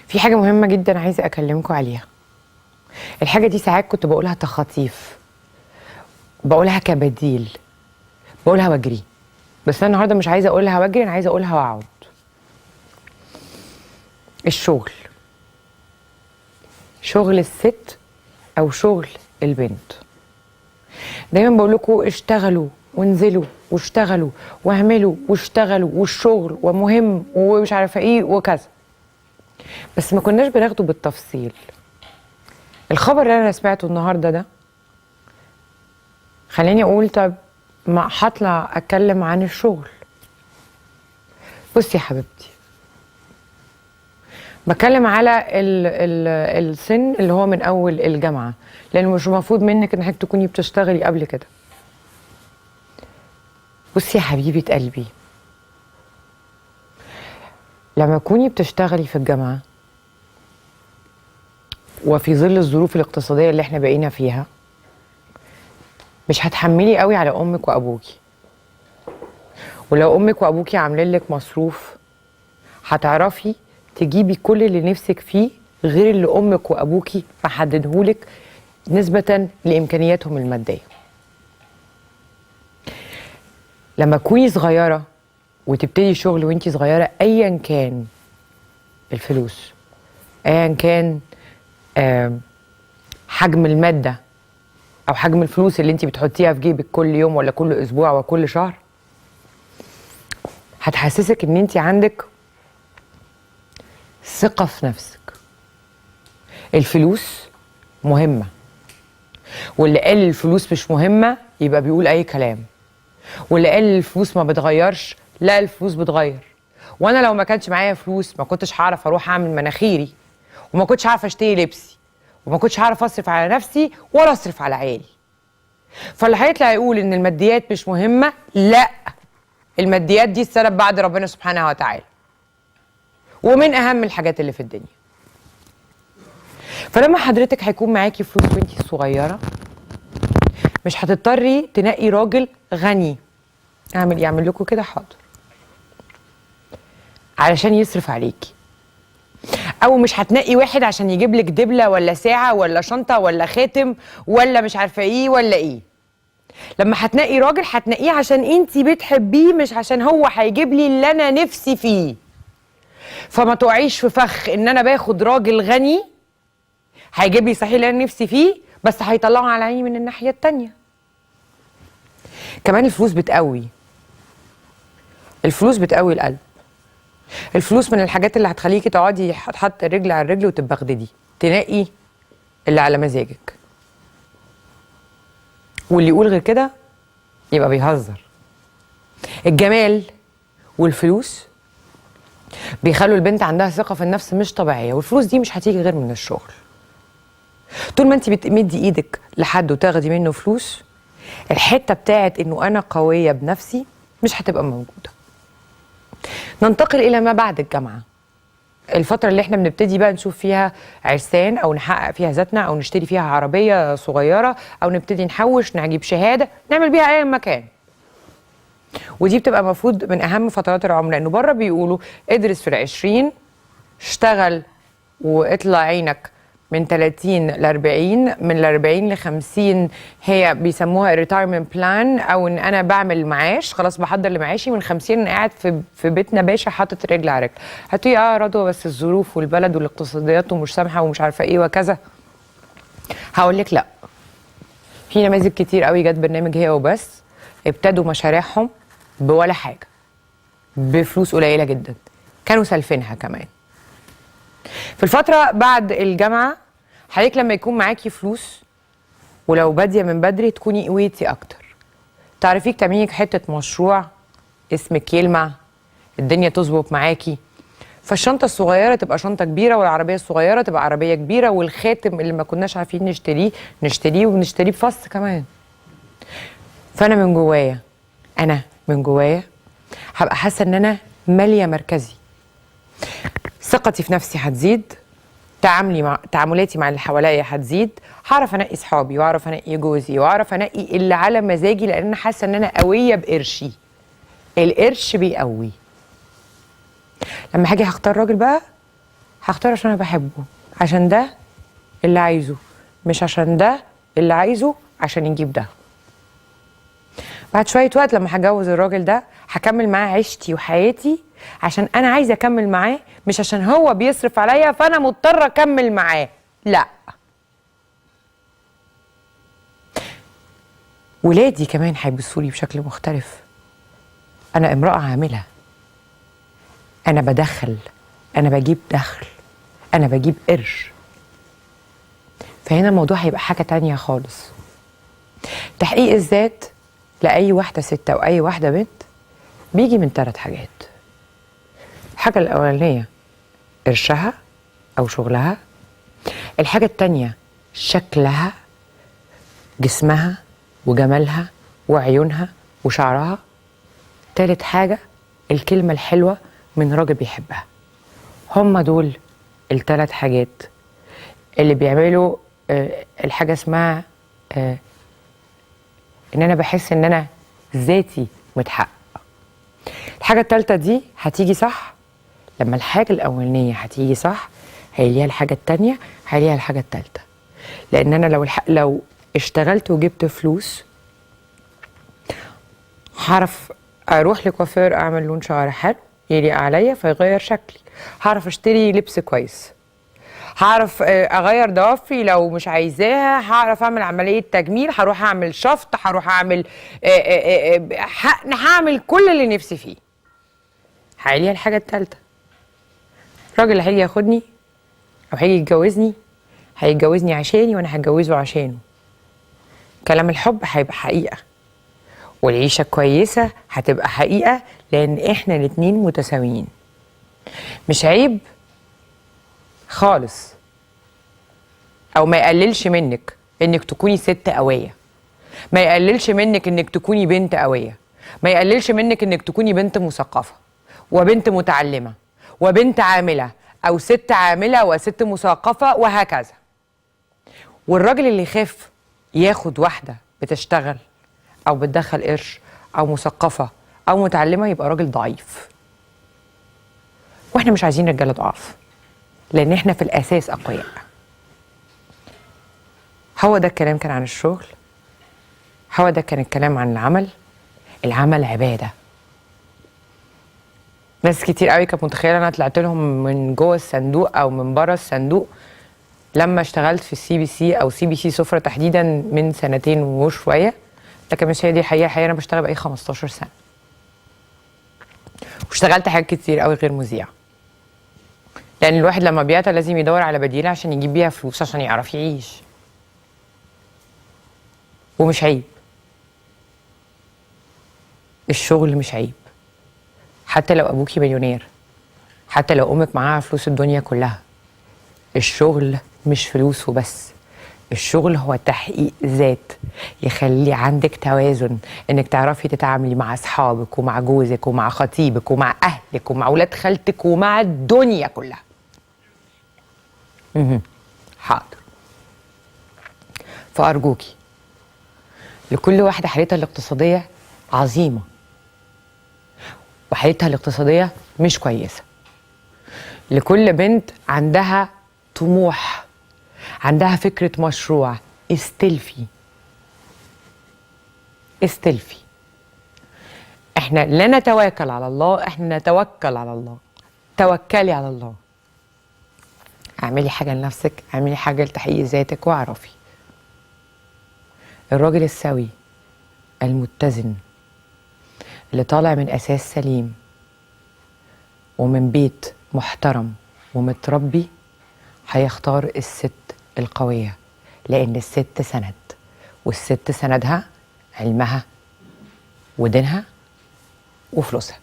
في حاجة مهمة جدا عايزة أكلمكم عليها. الحاجة دي ساعات كنت بقولها تخاطيف، بقولها كبديل، بقولها واجري. بس أنا النهاردة مش عايزة أقولها واجري، أنا عايزة أقولها وأقعد. الشغل، شغل الست أو شغل البنت. دايما بقول لكم اشتغلوا وانزلوا واشتغلوا واعملوا واشتغلوا والشغل ومهم ومش عارفة ايه وكذا، بس ما كناش بناخده بالتفصيل. الخبر اللي انا سمعته النهارده ده خليني اقول طب ما هطلع اتكلم عن الشغل. بصي يا حبيبتي، بتكلم على السن اللي هو من اول الجامعه، لان مش المفروض منك انك تكوني بتشتغلي قبل كده. بصي يا حبيبه قلبي، لما تكوني بتشتغلي في الجامعه وفي ظل الظروف الاقتصاديه اللي احنا بقينا فيها، مش هتحملي قوي على امك وابوكي. ولو امك وابوكي عاملين لك مصروف هتعرفي تجيبي كل اللي نفسك فيه غير اللي امك وابوكي محددهولك نسبة لامكانياتهم المادية. لما تكوني صغيرة وتبتدي شغل وانتي صغيرة، ايا كان الفلوس، ايا كان حجم المادة او حجم الفلوس اللي انتي بتحطيها في جيبك كل يوم ولا كل اسبوع وكل شهر، هتحسسك ان انتي عندك ثقة في نفسك. الفلوس مهمة، واللي قال الفلوس مش مهمة يبقى بيقول أي كلام، واللي قال الفلوس ما بتغيرش، لا الفلوس بتغير. وأنا لو ما كانش معايا فلوس ما كنتش هعرف أروح أعمل مناخيري، وما كنتش هعرف أشتري لبسي، وما كنتش هعرف أصرف على نفسي ولا أصرف على عيالي. فاللي هيطلع يقول إن الماديات مش مهمة، لا، الماديات دي السبب بعد ربنا سبحانه وتعالى، ومن أهم الحاجات اللي في الدنيا. فلما حضرتك هيكون معاكي فلوس وانتي صغيرة، مش هتضطري تنقي راجل غني يعمل لكم كده حاضر علشان يصرف عليكي، او مش هتنقي واحد عشان يجيب لك دبلة ولا ساعة ولا شنطة ولا خاتم ولا مش عارفة ايه ولا ايه. لما هتنقي راجل هتنقيه عشان انتي بتحبيه، مش عشان هو هيجيب لي اللي انا نفسي فيه. فما تقعيش في فخ ان انا باخد راجل غني هيجيب لي صحيح اللي انا نفسي فيه، بس هيطلعه على عيني من الناحيه التانيه. كمان الفلوس بتقوي، الفلوس بتقوي القلب. الفلوس من الحاجات اللي هتخليكي تقعدي تحط الرجل على الرجل وتبغددي تنقي اللي على مزاجك. واللي يقول غير كده يبقى بيهزر. الجمال والفلوس بيخلوا البنت عندها ثقه في النفس مش طبيعيه، والفلوس دي مش هتيجي غير من الشغل. طول ما انت بتمدي ايدك لحد وتاخدي منه فلوس، الحته بتاعت انه انا قويه بنفسي مش هتبقى موجوده. ننتقل الى ما بعد الجامعه، الفتره اللي احنا بنبتدي بقى نشوف فيها عرسان، او نحقق فيها ذاتنا، او نشتري فيها عربيه صغيره، او نبتدي نحوش نجيب شهاده نعمل بيها اي مكان. ودي بتبقى المفروض من اهم فترات العمر، لانه بره بيقولوا ادرس في ال20، اشتغل واطلع عينك من 30 ل 40، من ال 40 ل 50 هي بيسموها ريتايرمنت بلان، او ان انا بعمل معاش، خلاص بحضر لمعاشي. من 50 انا قاعد في بيتنا باشا حاطط رجل على رجل. هتقولي رضوى بس الظروف والبلد والاقتصاديات ومش سامحه ومش عارفه ايه وكذا. هقول لك لا، في نماذج كتير قوي جت برنامج هي وبس ابتدوا مشاريعهم بولا حاجه، بفلوس قليله جدا، كانوا سالفينها كمان. في الفترة بعد الجامعة حضرتك لما يكون معاكي فلوس، ولو بادية من بدري تكوني قويتي أكتر، تعرفيك تعملي حتة مشروع، اسمك يلمع، الدنيا تظبط معاكي، فالشنطة الصغيرة تبقى شنطة كبيرة، والعربية الصغيرة تبقى عربية كبيرة، والخاتم اللي ما كناش عارفين نشتريه ونشتريه بفص كمان. فأنا من جوايا هبقى حاسة إن أنا مالية مركزي، ثقتي في نفسي هتزيد، تعاملاتي مع اللي حواليا هتزيد، هعرف انقي صحابي واعرف انقي جوزي واعرف انقي اللي على مزاجي، لان انا حاسه ان انا قويه بقرشي. القرش بيقوي. لما هاجي هختار راجل بقى هختار عشان انا بحبه، عشان ده اللي عايزه، مش عشان ده اللي عايزه عشان يجيب ده. بعد شويه وقت لما هتجوز الراجل ده هكمل معاه عيشتي وحياتي عشان انا عايزه اكمل معاه، مش عشان هو بيصرف عليا فانا مضطره اكمل معاه. لا. ولادي كمان هيبصوا لي بشكل مختلف. انا امراه عامله، انا بدخل، انا بجيب دخل، انا بجيب قرش. فهنا الموضوع هيبقى حاجه تانية خالص. تحقيق الذات لاي واحده ست او اي واحده بنت بيجي من 3 حاجات. الحاجه الاولانيه قرشها او شغلها، الحاجه التانية شكلها، جسمها وجمالها وعيونها وشعرها، تالت حاجه الكلمه الحلوه من راجل بيحبها. هم دول ال3 حاجات اللي بيعملوا الحاجه اسمها ان انا بحس ان انا ذاتي متحقق. الحاجه الثالثه دي هتيجي صح لما الحاجه الاولانيه هتيجي صح هيليها الحاجه الثانيه هيليها الحاجه الثالثه. لان انا لو اشتغلت وجبت فلوس هعرف اروح لكوافير اعمل لون شعر حلو يليق عليا فيغير شكلي، هعرف اشتري لبس كويس، هعرف اغير ضوافري لو مش عايزاها، هعرف اعمل عمليه تجميل، هروح اعمل شفط، هروح اعمل حقن، هعمل كل اللي نفسي فيه. هيليها الحاجه الثالثه. الراجل اللي هيجي ياخدني او هيجي يتجوزني هيتجوزني عشاني وانا هتجوزه عشانه. كلام الحب هيبقى حقيقه، والعيشه كويسه هتبقى حقيقه، لان احنا الاتنين متساويين. مش عيب خالص او ما يقللش منك انك تكوني ست قويه، ما يقللش منك انك تكوني بنت قويه، ما يقللش منك انك تكوني بنت مثقفه وبنت متعلمه وبنت عامله او ست عامله وست مثقفه وهكذا. والراجل اللي يخاف ياخد واحده بتشتغل او بتدخل قرش او مثقفه او متعلمه يبقى راجل ضعيف. واحنا مش عايزين رجاله ضعاف، لان احنا في الاساس اقوياء. هو ده الكلام كان عن الشغل، هو ده كان الكلام عن العمل. العمل عباده. ناس كتير قوي كانت متخيله انا طلعت لهم من جوه الصندوق او من بره الصندوق لما اشتغلت في السي بي سي او سي بي سي سفرة تحديدا من 2 وشويه، لكن مش هي دي الحقيقه. الحقيقه انا بشتغل بقالي 15 سنه واشتغلت حاجات كتير قوي غير مذيع، لان الواحد لما بيعطى لازم يدور على بديل عشان يجيب بيها فلوس عشان يعرف يعيش. ومش عيب، الشغل مش عيب، حتى لو ابوكي مليونير، حتى لو امك معاها فلوس الدنيا كلها. الشغل مش فلوس وبس، الشغل هو تحقيق ذات يخلي عندك توازن، انك تعرفي تتعاملي مع اصحابك ومع جوزك ومع خطيبك ومع اهلك ومع ولاد خالتك ومع الدنيا كلها. حاضر. فارجوكي، لكل واحده حالتها الاقتصاديه عظيمه وحالتها الاقتصاديه مش كويسه، لكل بنت عندها طموح، عندها فكرة مشروع، استلفي. احنا لا نتواكل على الله، احنا نتوكل على الله. توكلي على الله. اعملي حاجة لنفسك، اعملي حاجة لتحقيق ذاتك، واعرفي الراجل السوي المتزن اللي طالع من اساس سليم ومن بيت محترم ومتربي هيختار الست القوية، لأن الست سند، والست سندها علمها ودينها وفلوسها.